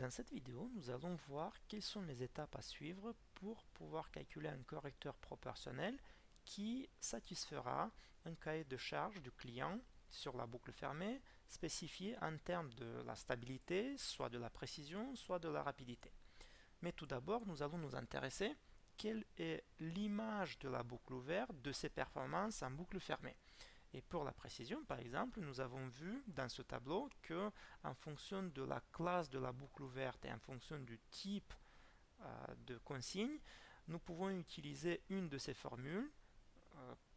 Dans cette vidéo, nous allons voir quelles sont les étapes à suivre pour pouvoir calculer un correcteur proportionnel qui satisfera un cahier de charge du client sur la boucle fermée spécifié en termes de la stabilité, soit de la précision, soit de la rapidité. Mais tout d'abord, nous allons nous intéresser quelle est l'image de la boucle ouverte de ses performances en boucle fermée. Et pour la précision, par exemple, nous avons vu dans ce tableau que, en fonction de la classe de la boucle ouverte et en fonction du type de consigne, nous pouvons utiliser une de ces formules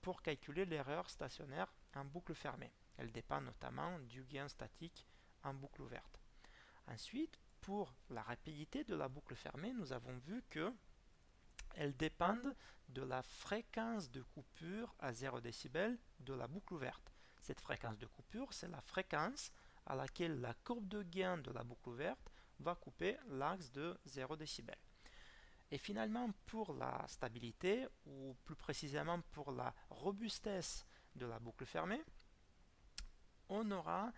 pour calculer l'erreur stationnaire en boucle fermée. Elle dépend notamment du gain statique en boucle ouverte. Ensuite, pour la rapidité de la boucle fermée, nous avons vu que elles dépendent de la fréquence de coupure à 0 décibel de la boucle ouverte. Cette fréquence de coupure, c'est la fréquence à laquelle la courbe de gain de la boucle ouverte va couper l'axe de 0 décibel. Et finalement, pour la stabilité, ou plus précisément pour la robustesse de la boucle fermée, on aura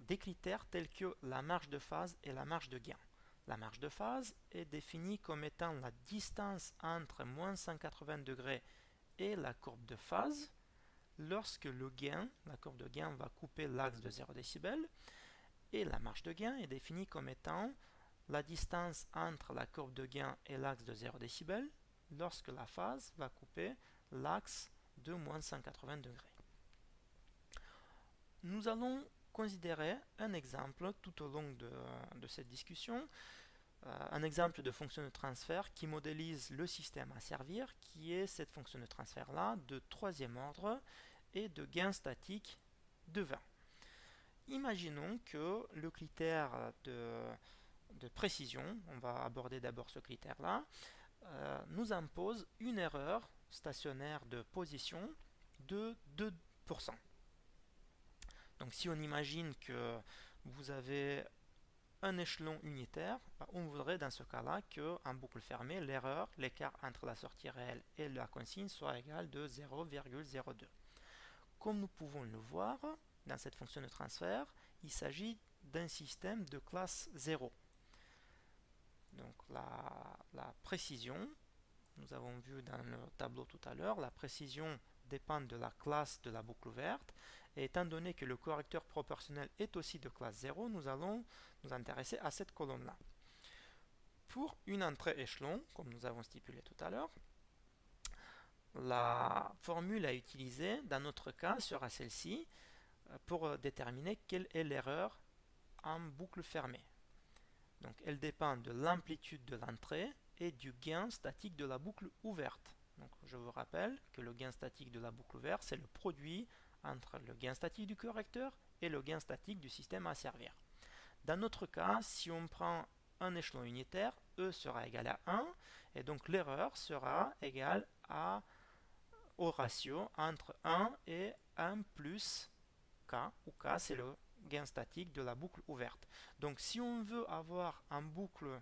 des critères tels que la marge de phase et la marge de gain. La marge de phase est définie comme étant la distance entre moins 180 degrés et la courbe de phase lorsque le gain, la courbe de gain va couper l'axe de 0 décibel, et la marge de gain est définie comme étant la distance entre la courbe de gain et l'axe de 0 décibel lorsque la phase va couper l'axe de moins 180 degrés. Nous allons considérer un exemple tout au long de cette discussion, un exemple de fonction de transfert qui modélise le système à servir, qui est cette fonction de transfert-là de troisième ordre et de gain statique de 20. Imaginons que le critère de précision, on va aborder d'abord ce critère-là, nous impose une erreur stationnaire de position de 2%. Donc si on imagine que vous avez un échelon unitaire, on voudrait dans ce cas-là qu'en boucle fermée, l'erreur, l'écart entre la sortie réelle et la consigne soit égal de 0,02. Comme nous pouvons le voir, dans cette fonction de transfert, il s'agit d'un système de classe 0. Donc la précision, nous avons vu dans le tableau tout à l'heure, la précision dépend de la classe de la boucle ouverte. Et étant donné que le correcteur proportionnel est aussi de classe 0, nous allons nous intéresser à cette colonne-là. Pour une entrée échelon, comme nous avons stipulé tout à l'heure, la formule à utiliser dans notre cas sera celle-ci pour déterminer quelle est l'erreur en boucle fermée. Donc elle dépend de l'amplitude de l'entrée et du gain statique de la boucle ouverte. Donc je vous rappelle que le gain statique de la boucle ouverte, c'est le produit entre le gain statique du correcteur et le gain statique du système à servir. Dans notre cas, si on prend un échelon unitaire, E sera égal à 1, et donc l'erreur sera égale au ratio entre 1 et 1 plus K, où K c'est le gain statique de la boucle ouverte. Donc si on veut avoir en boucle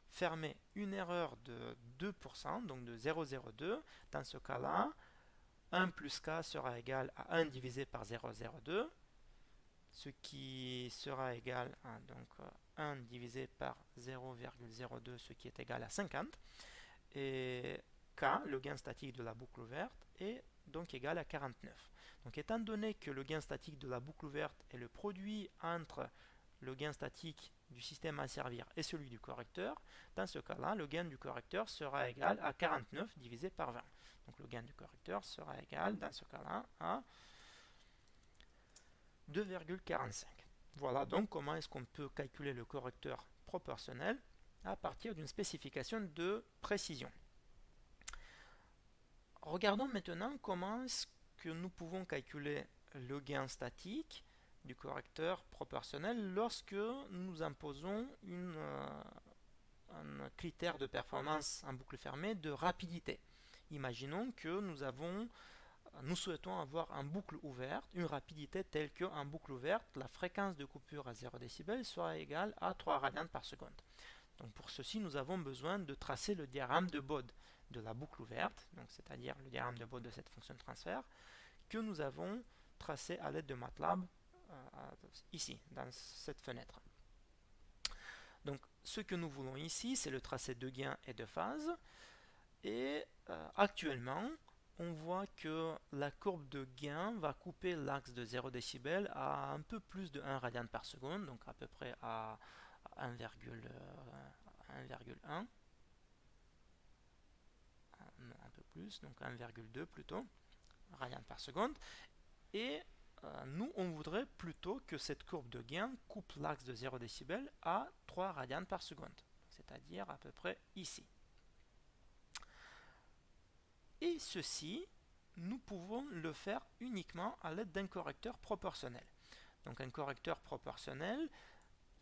fermée une erreur de 2%, donc de 0,02, dans ce cas-là, 1 plus K sera égal à 1 divisé par 0,02, ce qui sera égal à donc 1 divisé par 0,02, ce qui est égal à 50. Et K, le gain statique de la boucle ouverte, est donc égal à 49. Donc étant donné que le gain statique de la boucle ouverte est le produit entre le gain statique du système à servir et celui du correcteur, dans ce cas-là, le gain du correcteur sera égal à 49 divisé par 20. Donc le gain du correcteur sera égal, dans ce cas-là, à 2,45. Voilà donc comment est-ce qu'on peut calculer le correcteur proportionnel à partir d'une spécification de précision. Regardons maintenant comment est-ce que nous pouvons calculer le gain statique du correcteur proportionnel lorsque nous imposons un critère de performance en boucle fermée de rapidité. Imaginons que nous souhaitons avoir en boucle ouverte une rapidité telle que en boucle ouverte, la fréquence de coupure à 0 décibel soit égale à 3 radians par seconde. Donc pour ceci, nous avons besoin de tracer le diagramme de Bode de la boucle ouverte, c'est-à-dire le diagramme de Bode de cette fonction de transfert, que nous avons tracé à l'aide de MATLAB ici, dans cette fenêtre. Donc ce que nous voulons ici, c'est le tracé de gain et de phase. Et actuellement, on voit que la courbe de gain va couper l'axe de 0 décibel à un peu plus de 1 radian par seconde, donc à peu près à 1,1, non, un peu plus, donc 1,2 plutôt, radian par seconde. Et nous, on voudrait plutôt que cette courbe de gain coupe l'axe de 0 décibel à 3 radians par seconde, c'est-à-dire à peu près ici. Et ceci, nous pouvons le faire uniquement à l'aide d'un correcteur proportionnel. Donc un correcteur proportionnel,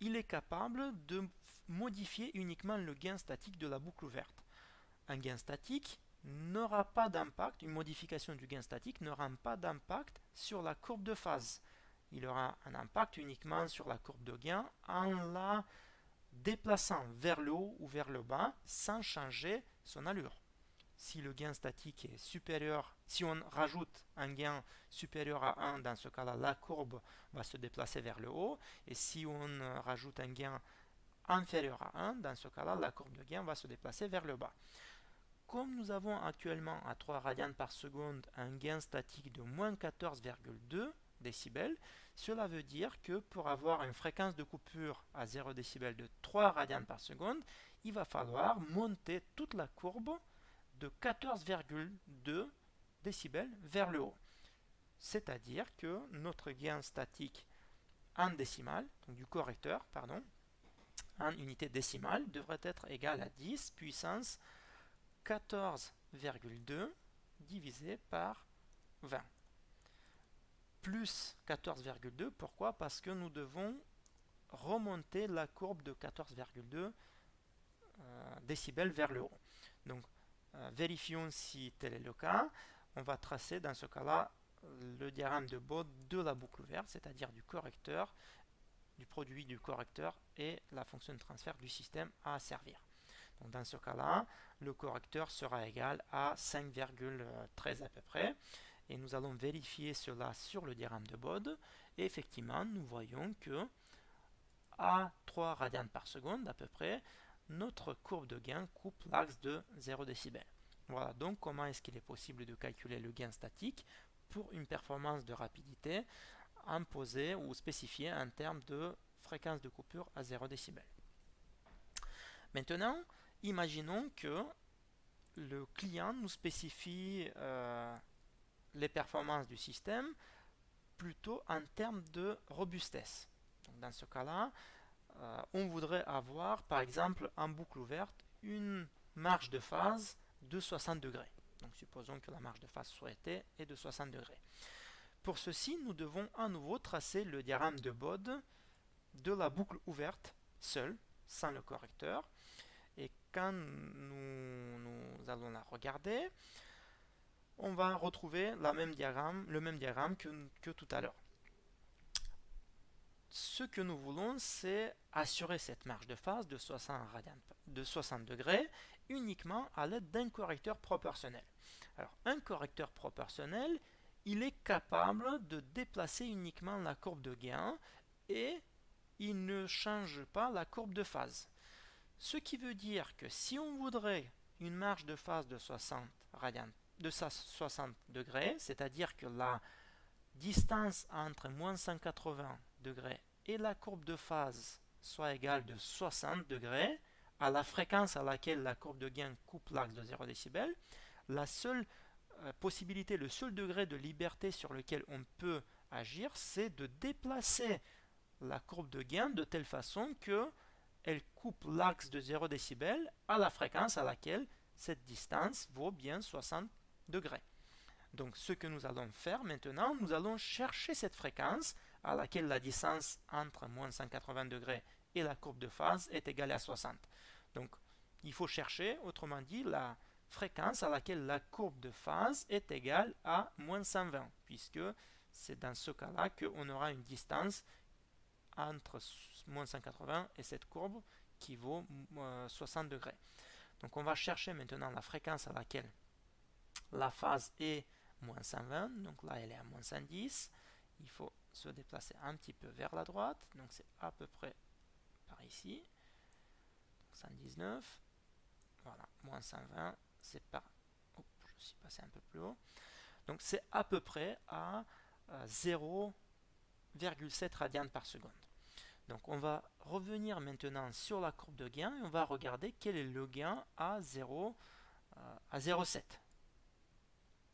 il est capable de modifier uniquement le gain statique de la boucle ouverte. Un gain statique n'aura pas d'impact, une modification du gain statique n'aura pas d'impact sur la courbe de phase. Il aura un impact uniquement sur la courbe de gain en la déplaçant vers le haut ou vers le bas sans changer son allure. Si le gain statique est supérieur, si on rajoute un gain supérieur à 1, dans ce cas-là, la courbe va se déplacer vers le haut. Et si on rajoute un gain inférieur à 1, dans ce cas-là, la courbe de gain va se déplacer vers le bas. Comme nous avons actuellement à 3 radians par seconde un gain statique de moins 14,2 décibels, cela veut dire que pour avoir une fréquence de coupure à 0 décibel de 3 radians par seconde, il va falloir monter toute la courbe de 14,2 décibels vers le haut. C'est-à-dire que notre gain statique en décimale, donc du correcteur, pardon, en unité décimale, devrait être égal à 10 puissance 14,2 divisé par 20. Plus 14,2, pourquoi? Parce que nous devons remonter la courbe de 14,2 décibels vers le haut. Donc, vérifions si tel est le cas. On va tracer dans ce cas-là le diagramme de Bode de la boucle ouverte, c'est-à-dire du correcteur, du produit du correcteur et la fonction de transfert du système à servir. Donc dans ce cas-là, le correcteur sera égal à 5,13 à peu près. Et nous allons vérifier cela sur le diagramme de Bode. Et effectivement, nous voyons que à 3 radians par seconde à peu près, notre courbe de gain coupe l'axe de 0 décibel. Voilà donc comment est-ce qu'il est possible de calculer le gain statique pour une performance de rapidité imposée ou spécifiée en termes de fréquence de coupure à 0 décibel. Maintenant, imaginons que le client nous spécifie les performances du système plutôt en termes de robustesse. Donc dans ce cas-là, on voudrait avoir, par exemple, en boucle ouverte, une marge de phase de 60 degrés. Donc supposons que la marge de phase souhaitée est de 60 degrés. Pour ceci, nous devons à nouveau tracer le diagramme de Bode de la boucle ouverte seule, sans le correcteur. Et quand nous allons la regarder, on va retrouver le même diagramme que tout à l'heure. Ce que nous voulons, c'est assurer cette marge de phase de 60 degrés uniquement à l'aide d'un correcteur proportionnel. Alors, un correcteur proportionnel, il est capable de déplacer uniquement la courbe de gain et il ne change pas la courbe de phase. Ce qui veut dire que si on voudrait une marge de phase de 60 degrés, c'est-à-dire que la distance entre moins 180 degrés et la courbe de phase soit égale de 60 degrés, à la fréquence à laquelle la courbe de gain coupe l'axe de 0 décibel, la seule possibilité, le seul degré de liberté sur lequel on peut agir, c'est de déplacer la courbe de gain de telle façon que elle coupe l'axe de 0 décibel à la fréquence à laquelle cette distance vaut bien 60 degrés. Donc ce que nous allons faire maintenant, nous allons chercher cette fréquence à laquelle la distance entre moins 180 degrés et la courbe de phase est égale à 60. Donc il faut chercher, autrement dit, la fréquence à laquelle la courbe de phase est égale à moins 120, puisque c'est dans ce cas-là qu'on aura une distance entre moins 180 et cette courbe qui vaut 60 degrés. Donc on va chercher maintenant la fréquence à laquelle la phase est moins 120, donc là elle est à moins 110. Il faut se déplacer un petit peu vers la droite, donc c'est à peu près par ici. 79. Voilà, moins 120, c'est pas... Oh, je suis passé un peu plus haut. Donc c'est à peu près à 0,7 radians par seconde. Donc on va revenir maintenant sur la courbe de gain et on va regarder quel est le gain à 0,7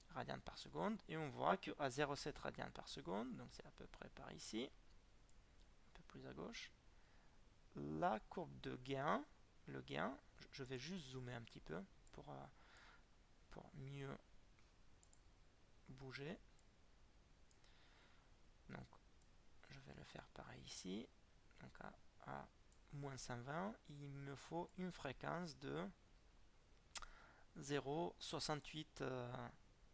radians par seconde. Et on voit qu'à 0,7 radians par seconde, donc c'est à peu près par ici, un peu plus à gauche, la courbe de gain, le gain, je vais juste zoomer un petit peu pour mieux bouger. Donc je vais le faire pareil ici. Donc à moins 120, il me faut une fréquence de 0,68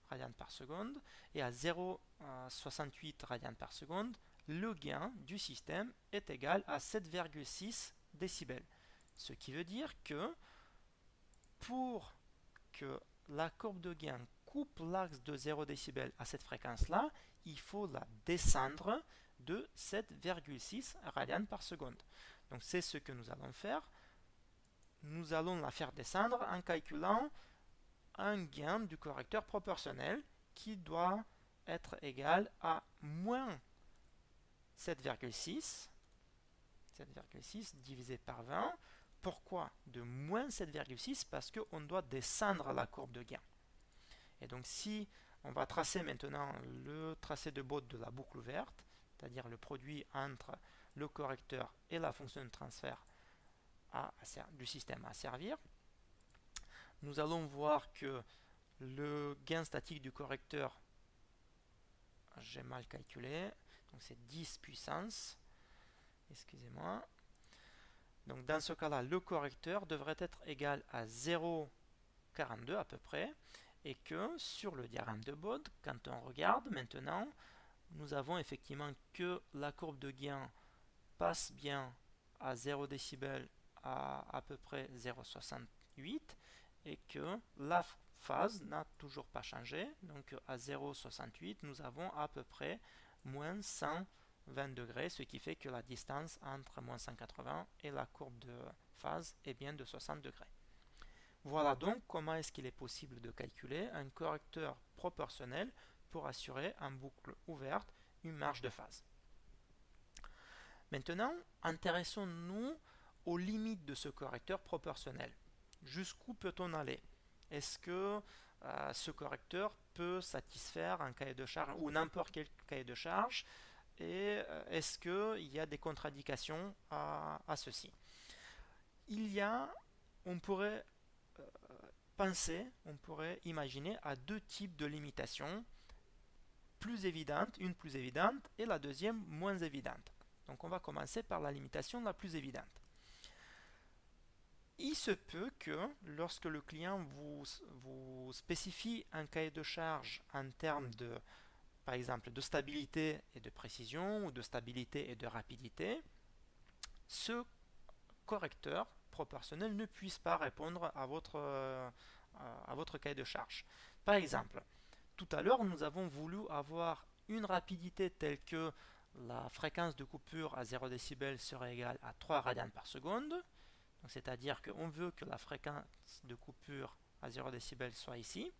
radians par seconde. Et à 0,68 radians par seconde, le gain du système est égal à 7,6 décibels. Ce qui veut dire que pour que la courbe de gain coupe l'axe de 0 décibel à cette fréquence-là, il faut la descendre de 7,6 radians par seconde. Donc c'est ce que nous allons faire. Nous allons la faire descendre en calculant un gain du correcteur proportionnel qui doit être égal à moins 7,6 divisé par 20. Pourquoi de moins 7,6? Parce qu'on doit descendre la courbe de gain. Et donc si on va tracer maintenant le tracé de Bode de la boucle ouverte, c'est-à-dire le produit entre le correcteur et la fonction de transfert du système à servir, nous allons voir que le gain statique du correcteur, j'ai mal calculé, donc c'est 10 puissance, excusez-moi. Donc dans ce cas-là, le correcteur devrait être égal à 0,42 à peu près, et que sur le diagramme de Bode, quand on regarde maintenant, nous avons effectivement que la courbe de gain passe bien à 0 décibel à peu près 0,68 et que la phase n'a toujours pas changé. Donc à 0,68, nous avons à peu près moins 120 degrés, ce qui fait que la distance entre moins 180 et la courbe de phase est bien de 60 degrés. Voilà donc comment est-ce qu'il est possible de calculer un correcteur proportionnel pour assurer en boucle ouverte une marge de phase. Maintenant, intéressons-nous aux limites de ce correcteur proportionnel. Jusqu'où peut-on aller? Est-ce que ce correcteur peut satisfaire un cahier de charge ou n'importe quel cahier de charge? Et est-ce qu'il y a des contre-indications à ceci? On pourrait on pourrait imaginer à deux types de limitations, une plus évidente et la deuxième moins évidente. Donc on va commencer par la limitation la plus évidente. Il se peut que lorsque le client vous spécifie un cahier de charge en termes de, par exemple, de stabilité et de précision ou de stabilité et de rapidité, ce correcteur proportionnel ne puisse pas répondre à votre cahier de charge. Par exemple, tout à l'heure, nous avons voulu avoir une rapidité telle que la fréquence de coupure à 0 décibel serait égale à 3 radians par seconde. C'est-à-dire qu'on veut que la fréquence de coupure à 0 décibel soit ici.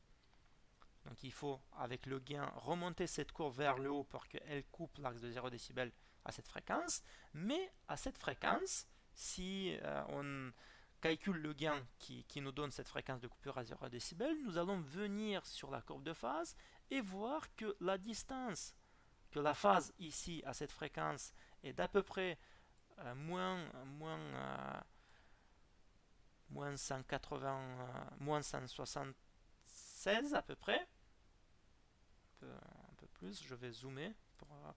Donc il faut, avec le gain, remonter cette courbe vers le haut pour qu'elle coupe l'axe de 0 décibel à cette fréquence. Mais à cette fréquence, si on calcule le gain qui nous donne cette fréquence de coupure à 0 décibel, nous allons venir sur la courbe de phase et voir que la distance, que la phase ici à cette fréquence est d'à peu près moins 180, moins 176 à peu près, un peu plus, je vais zoomer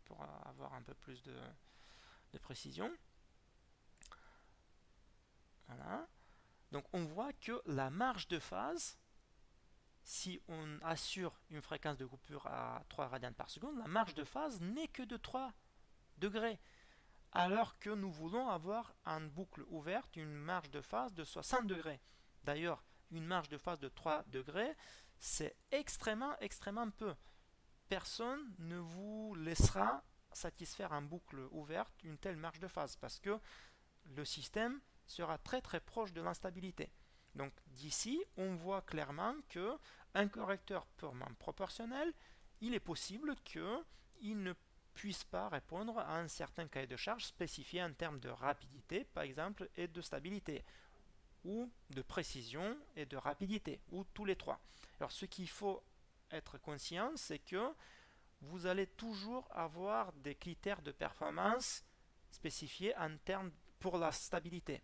pour avoir un peu plus de précision. Voilà. Donc on voit que la marge de phase, si on assure une fréquence de coupure à 3 radians par seconde, la marge de phase n'est que de 3 degrés. Alors que nous voulons avoir en boucle ouverte une marge de phase de 60 degrés. D'ailleurs, une marge de phase de 3 degrés, c'est extrêmement peu. Personne ne vous laissera satisfaire en boucle ouverte une telle marge de phase parce que le système sera très très proche de l'instabilité. Donc d'ici, on voit clairement que un correcteur purement proportionnel, il est possible qu'il ne puisse pas répondre à un certain cahier de charge spécifié en termes de rapidité, par exemple, et de stabilité, ou de précision et de rapidité, ou tous les trois. Alors ce qu'il faut être conscient, c'est que vous allez toujours avoir des critères de performance spécifiés en termes pour la stabilité.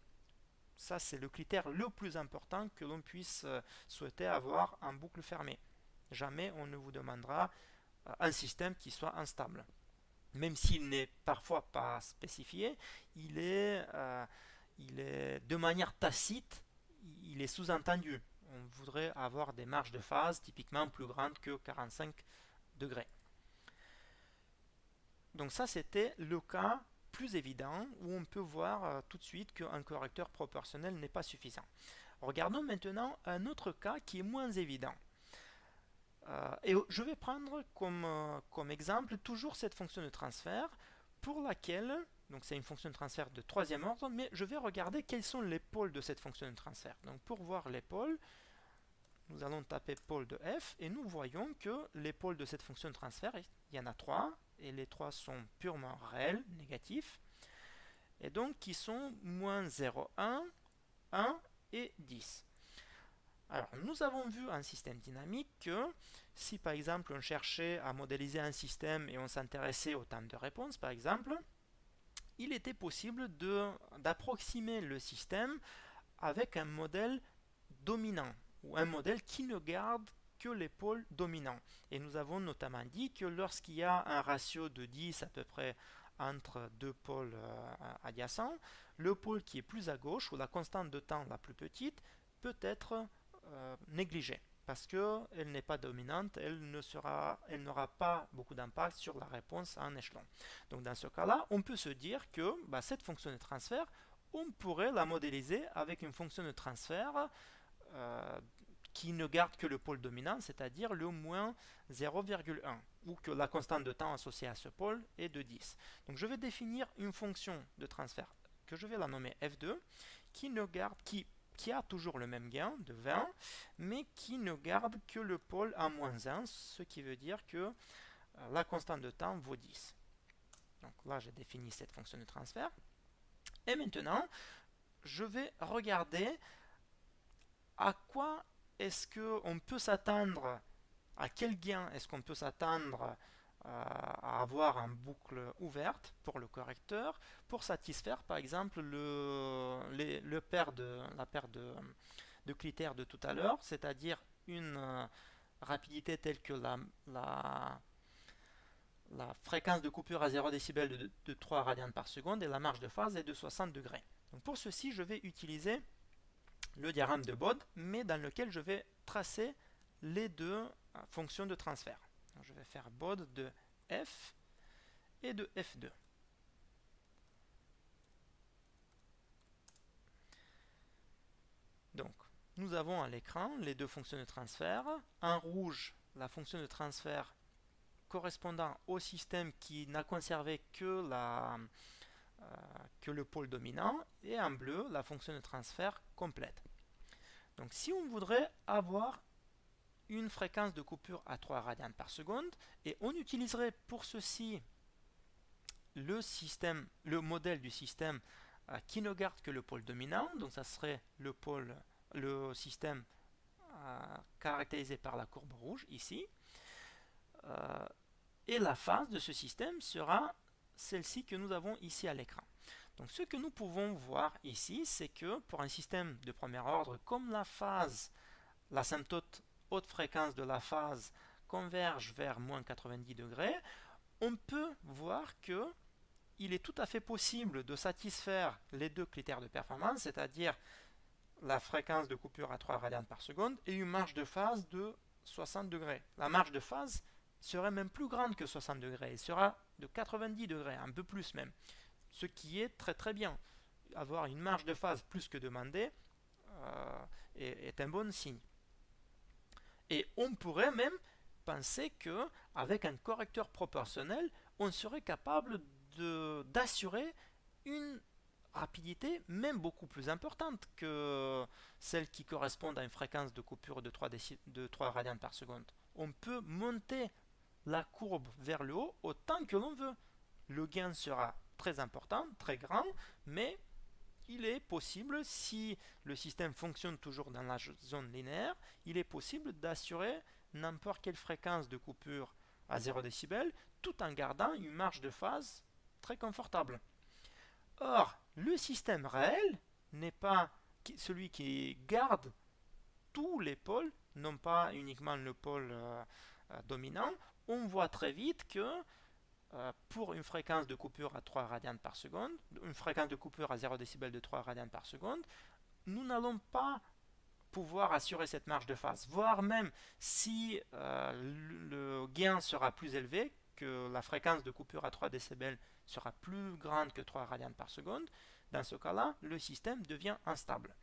Ça, c'est le critère le plus important que l'on puisse souhaiter avoir en boucle fermée. Jamais on ne vous demandera un système qui soit instable. Même s'il n'est parfois pas spécifié, il est de manière tacite, il est sous-entendu. On voudrait avoir des marges de phase typiquement plus grandes que 45 degrés. Donc ça, c'était le cas plus évident où on peut voir tout de suite qu'un correcteur proportionnel n'est pas suffisant. Regardons maintenant un autre cas qui est moins évident. Et je vais prendre comme exemple toujours cette fonction de transfert pour laquelle, donc c'est une fonction de transfert de troisième ordre, mais je vais regarder quels sont les pôles de cette fonction de transfert. Donc pour voir les pôles, nous allons taper pôle de f et nous voyons que les pôles de cette fonction de transfert, il y en a trois, et les trois sont purement réels, négatifs, et donc qui sont moins 0, 1 et 10. Alors, nous avons vu en système dynamique que si par exemple on cherchait à modéliser un système et on s'intéressait au temps de réponse, par exemple, il était possible d'approximer le système avec un modèle dominant ou un modèle qui ne garde que les pôles dominants. Et nous avons notamment dit que lorsqu'il y a un ratio de 10 à peu près entre deux pôles adjacents, le pôle qui est plus à gauche ou la constante de temps la plus petite peut être négligée parce qu'elle n'est pas dominante, elle n'aura pas beaucoup d'impact sur la réponse à un échelon. Donc dans ce cas-là, on peut se dire que cette fonction de transfert, on pourrait la modéliser avec une fonction de transfert qui ne garde que le pôle dominant, c'est-à-dire le moins 0,1, ou que la constante de temps associée à ce pôle est de 10. Donc je vais définir une fonction de transfert que je vais la nommer f2, qui a toujours le même gain de 20, mais qui ne garde que le pôle à moins 1, ce qui veut dire que la constante de temps vaut 10. Donc là, j'ai défini cette fonction de transfert. Et maintenant, je vais regarder à quoi est-ce qu'on peut s'attendre, à quel gain est-ce qu'on peut s'attendre à avoir en boucle ouverte pour le correcteur pour satisfaire par exemple la paire de critères de tout à l'heure, c'est-à-dire une rapidité telle que la fréquence de coupure à 0 décibel de 3 radians par seconde et la marge de phase est de 60 degrés. Donc pour ceci, je vais utiliser le diagramme de Bode, mais dans lequel je vais tracer les deux fonctions de transfert. Donc je vais faire Bode de f et de f2. Donc, nous avons à l'écran les deux fonctions de transfert. En rouge, la fonction de transfert correspondant au système qui n'a conservé que le pôle dominant, et en bleu, la fonction de transfert complète. Donc si on voudrait avoir une fréquence de coupure à 3 radians par seconde, et on utiliserait pour ceci le modèle du système qui ne garde que le pôle dominant, donc ça serait le système caractérisé par la courbe rouge ici, et la phase de ce système sera celle-ci que nous avons ici à l'écran. Donc ce que nous pouvons voir ici, c'est que pour un système de premier ordre, comme l'asymptote haute fréquence de la phase converge vers moins 90 degrés, on peut voir que il est tout à fait possible de satisfaire les deux critères de performance, c'est-à-dire la fréquence de coupure à 3 radians par seconde et une marge de phase de 60 degrés. La marge de phase serait même plus grande que 60 degrés, elle sera de 90 degrés, un peu plus même. Ce qui est très très bien. Avoir une marge de phase plus que demandée est un bon signe. Et on pourrait même penser qu'avec un correcteur proportionnel, on serait capable d'assurer une rapidité même beaucoup plus importante que celle qui correspond à une fréquence de coupure de 3 radians par seconde. On peut monter la courbe vers le haut autant que l'on veut. Le gain sera très important, très grand, mais il est possible, si le système fonctionne toujours dans la zone linéaire, il est possible d'assurer n'importe quelle fréquence de coupure à 0 décibel tout en gardant une marge de phase très confortable. Or, le système réel n'est pas celui qui garde tous les pôles, non pas uniquement le pôle dominant. On voit très vite que pour une fréquence de coupure à 3 radians par seconde, une fréquence de coupure à 0 décibel de 3 radians par seconde, nous n'allons pas pouvoir assurer cette marge de phase, voire même si le gain sera plus élevé, que la fréquence de coupure à 3 décibels sera plus grande que 3 radians par seconde, dans ce cas-là, le système devient instable.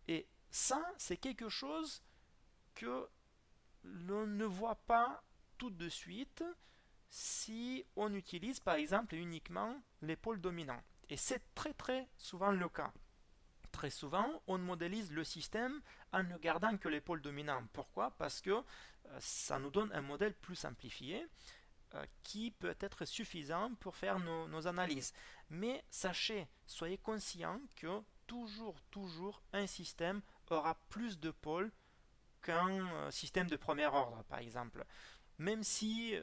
Et ça, c'est quelque chose que l'on ne voit pas tout de suite si on utilise par exemple uniquement les pôles dominants. Et c'est très souvent le cas. Très souvent, on modélise le système en ne gardant que les pôles dominants. Pourquoi? Parce que ça nous donne un modèle plus simplifié qui peut être suffisant pour faire nos analyses. Mais sachez, soyez conscient que toujours, un système aura plus de pôles qu'un système de premier ordre, par exemple. Même si,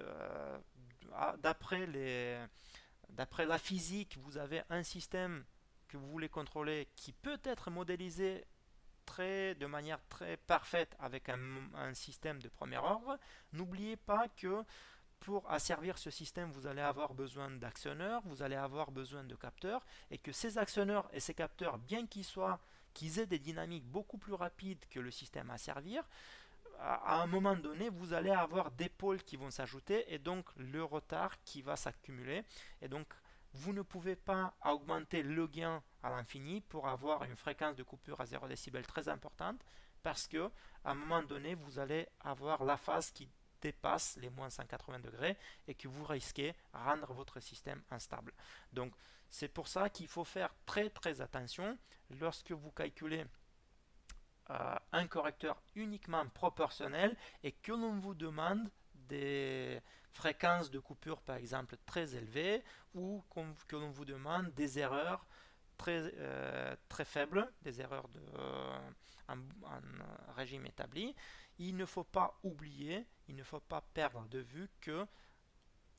d'après la physique, vous avez un système que vous voulez contrôler qui peut être modélisé de manière très parfaite avec un système de premier ordre, n'oubliez pas que pour asservir ce système, vous allez avoir besoin d'actionneurs, vous allez avoir besoin de capteurs, et que ces actionneurs et ces capteurs, bien qu'ils aient des dynamiques beaucoup plus rapides que le système à servir, à un moment donné, vous allez avoir des pôles qui vont s'ajouter et donc le retard qui va s'accumuler. Et donc, vous ne pouvez pas augmenter le gain à l'infini pour avoir une fréquence de coupure à 0 décibel très importante, parce que à un moment donné, vous allez avoir la phase qui dépasse les moins 180 degrés et que vous risquez de rendre votre système instable. Donc, c'est pour ça qu'il faut faire très attention lorsque vous calculez un correcteur uniquement proportionnel et que l'on vous demande des fréquences de coupure par exemple très élevées, ou que l'on vous demande des erreurs très faibles, des erreurs en régime établi. Il ne faut pas oublier, il ne faut pas perdre de vue que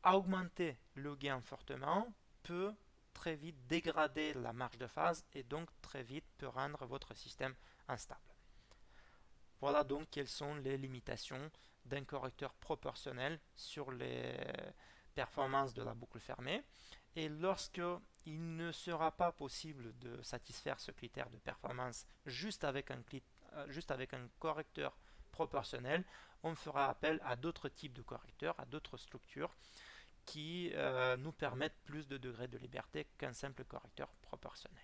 augmenter le gain fortement peut très vite dégrader la marge de phase et donc très vite peut rendre votre système instable. Voilà donc quelles sont les limitations d'un correcteur proportionnel sur les performances de la boucle fermée. Et lorsque il ne sera pas possible de satisfaire ce critère de performance juste avec un correcteur proportionnel, on fera appel à d'autres types de correcteurs, à d'autres structures qui nous permettent plus de degrés de liberté qu'un simple correcteur proportionnel.